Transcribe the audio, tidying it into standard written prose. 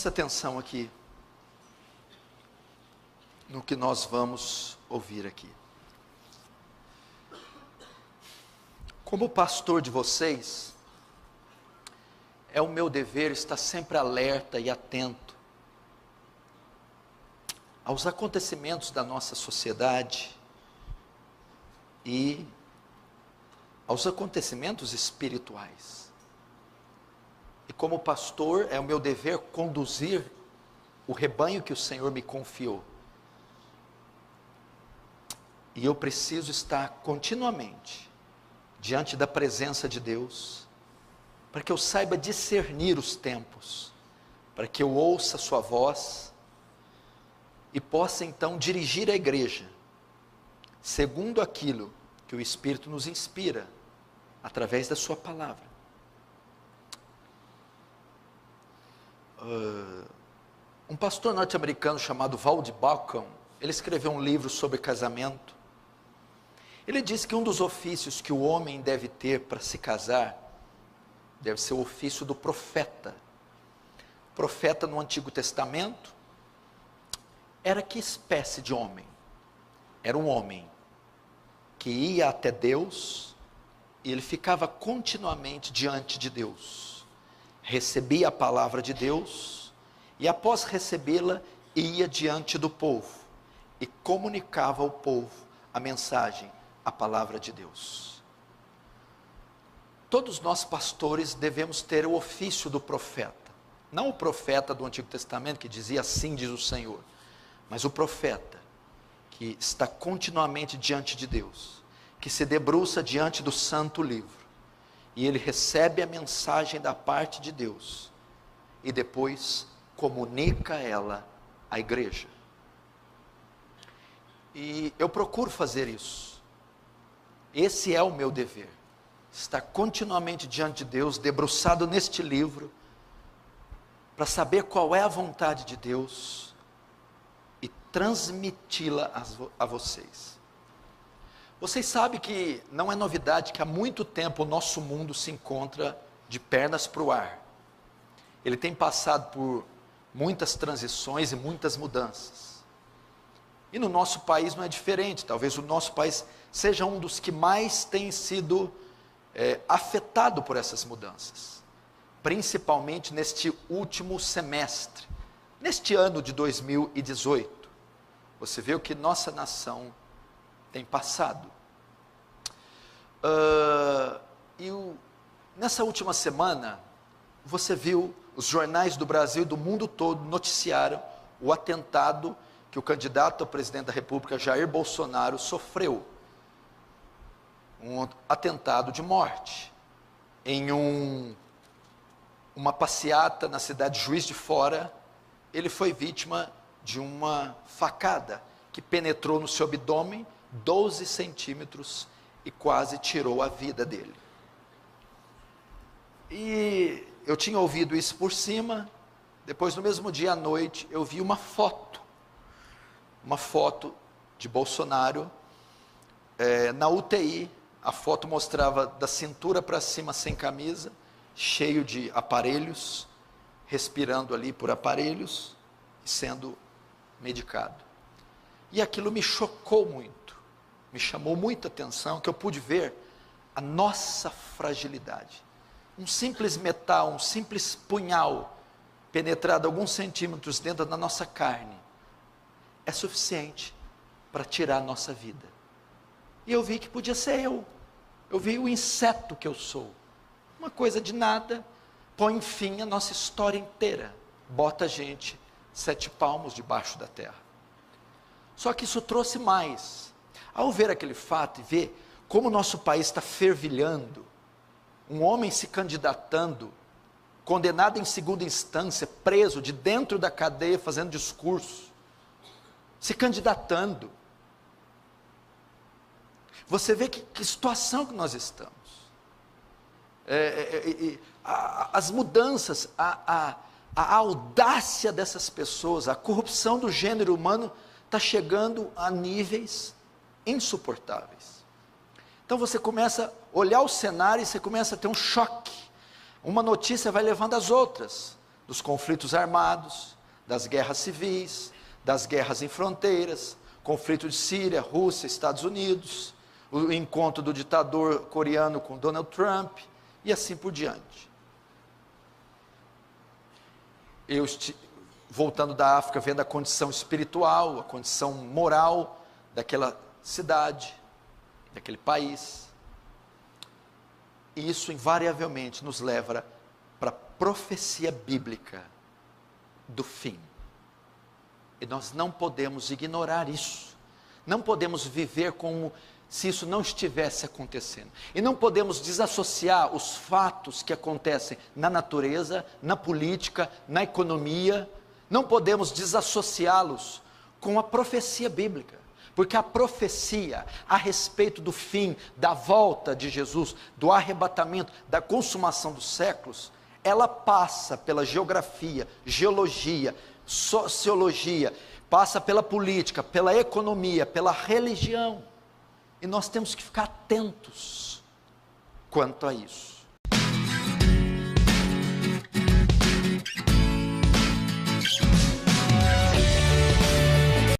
Presta atenção aqui no que nós vamos ouvir aqui. Como pastor de vocês, é o meu dever estar sempre alerta e atento aos acontecimentos da nossa sociedade e aos acontecimentos espirituais. E como pastor, é o meu dever conduzir o rebanho que o Senhor me confiou. E eu preciso estar continuamente diante da presença de Deus, para que eu saiba discernir os tempos, para que eu ouça a sua voz e possa então dirigir a igreja segundo aquilo que o Espírito nos inspira através da sua palavra. Um pastor norte-americano chamado Walt Bauckham, ele escreveu um livro sobre casamento. Ele diz que um dos ofícios que o homem deve ter para se casar deve ser o ofício do profeta. Profeta no Antigo Testamento era que espécie de homem? Era um homem que ia até Deus e ele ficava continuamente diante de Deus, recebia a palavra de Deus e após recebê-la ia diante do povo e comunicava ao povo a mensagem, a palavra de Deus. Todos nós pastores devemos ter o ofício do profeta, não o profeta do Antigo Testamento que dizia assim diz o Senhor, mas o profeta que está continuamente diante de Deus, que se debruça diante do santo livro, e ele recebe a mensagem da parte de Deus, e depois comunica ela à igreja. E eu procuro fazer isso. Esse é o meu dever, estar continuamente diante de Deus, debruçado neste livro, para saber qual é a vontade de Deus, e transmiti-la a vocês. Vocês sabem que não é novidade que há muito tempo o nosso mundo se encontra de pernas para o ar. Ele tem passado por muitas transições e muitas mudanças. E no nosso país não é diferente. Talvez o nosso país seja um dos que mais tem sido afetado por essas mudanças. Principalmente neste último semestre, neste ano de 2018. Você vê o que nossa nação tem passado. Nessa última semana, você viu, os jornais do Brasil e do mundo todo noticiaram o atentado que o candidato a presidente da República, Jair Bolsonaro, sofreu. Um atentado de morte, em uma passeata na cidade de Juiz de Fora. Ele foi vítima de uma facada, que penetrou no seu abdômen, 12 centímetros, e quase tirou a vida dele. E eu tinha ouvido isso por cima. Depois, no mesmo dia à noite, eu vi uma foto de Bolsonaro na UTI. A foto mostrava da cintura para cima sem camisa, cheio de aparelhos, respirando ali por aparelhos e sendo medicado. E aquilo me chocou muito, me chamou muita atenção, que eu pude ver a nossa fragilidade. Um simples metal, um simples punhal, penetrado alguns centímetros dentro da nossa carne, é suficiente para tirar a nossa vida. E eu vi que podia ser eu vi o inseto que eu sou, uma coisa de nada, põe fim à nossa história inteira, bota a gente 7 palmos debaixo da terra. Só que isso trouxe mais. Ao ver aquele fato e ver como o nosso país está fervilhando, um homem se candidatando, condenado em segunda instância, preso de dentro da cadeia, fazendo discurso, se candidatando. Você vê que situação que nós estamos. As mudanças, a audácia dessas pessoas, a corrupção do gênero humano está chegando a níveis insuportáveis. Então você começa a olhar o cenário e você começa a ter um choque. Uma notícia vai levando as outras. dos conflitos armados, das guerras civis, das guerras em fronteiras, conflito de Síria, Rússia, Estados Unidos, o encontro do ditador coreano com Donald Trump, e assim por diante. Eu, voltando da África, vendo a condição espiritual, a condição moral daquela cidade, daquele país, e isso invariavelmente nos leva para a profecia bíblica do fim. E nós não podemos ignorar isso, não podemos viver como se isso não estivesse acontecendo, e não podemos desassociar os fatos que acontecem na natureza, na política, na economia, não podemos desassociá-los com a profecia bíblica, porque a profecia a respeito do fim, da volta de Jesus, do arrebatamento, da consumação dos séculos, ela passa pela geografia, geologia, sociologia, passa pela política, pela economia, pela religião, e nós temos que ficar atentos quanto a isso.